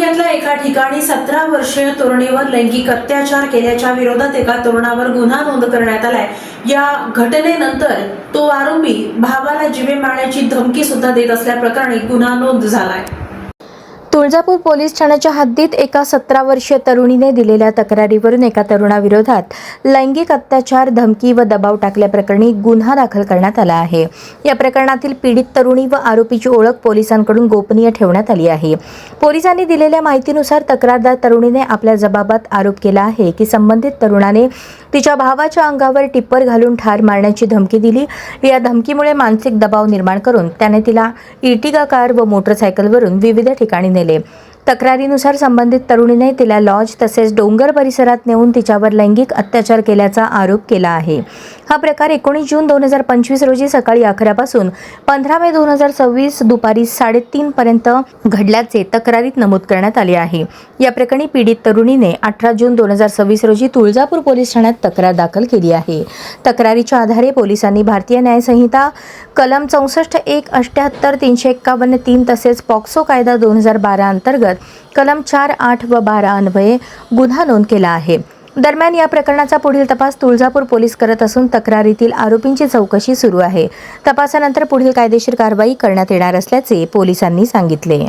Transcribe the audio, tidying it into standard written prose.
तालुक्यातल्या एका ठिकाणी 17 वर्षीय तरुणीवर लैंगिक अत्याचार केल्याच्या विरोधात एका तरुणावर गुन्हा नोंद करण्यात आलाय। या घटनेनंतर तो आरोपी भावाला जीवे मारण्याची धमकी सुद्धा देत असल्याप्रकरणी गुन्हा नोंद झालाय। तुळजापूर पोलीस ठाण्याच्या हद्दीत एका 17 वर्षीय तरुणीने दिलेल्या तक्रारीवरून एका तरुणाविरोधात लैंगिक अत्याचार, धमकी व दबाव टाकल्याप्रकरणी गुन्हा दाखल करण्यात आला आहे। या प्रकरणातील पीडित तरुणी व आरोपीची ओळख पोलिसांकडून गोपनीय ठेवण्यात आली आहे। पोलिसांनी दिलेल्या माहितीनुसार तक्रारदार तरुणीने आपल्या जबाबात आरोप केला आहे की संबंधित तरुणाने तिच्या भावाच्या अंगावर टिप्पर घालून ठार मारण्याची धमकी दिली। या धमकीमुळे मानसिक दबाव निर्माण करून त्याने तिला इर्टिगा कार व मोटरसायकलवरून विविध ठिकाणी नेले। तक्रारीनुसार संबंधित तरुणीने तिला लॉज तसेच डोंगर परिसरात नेऊन तिच्यावर लैंगिक अत्याचार केल्याचा आरोप केला आहे। हा प्रकार 19 जून 2025 रोजी सकाळी 11 पासून 15 मे 2026 दुपारी 3:30 पर्यंत घडल्याचे तक्रारीत नमूद करण्यात आले आहे। या प्रकरणी पीडित तरुणीने 18 जून 2026 रोजी तुळजापूर पोलीस ठाण्यात तक्रार दाखल केली आहे। तक्रारीच्या आधारे पोलिसांनी भारतीय न्याय संहिता कलम 64(1), 78, 351, 3 तसेच पॉक्सो कायदा 2012 अंतर्गत कलम 4, 8 व 12 अन्वये गुन्हा नोंद केला आहे। दरम्यान या प्रकरणाचा पुढील तपास तुळजापूर पोलीस करत असून तक्रारीतील आरोपींची चौकशी सुरू आहे। तपासानंतर पुढील कायदेशीर कारवाई करण्यात येणार असल्याचे पोलिसांनी सांगितले।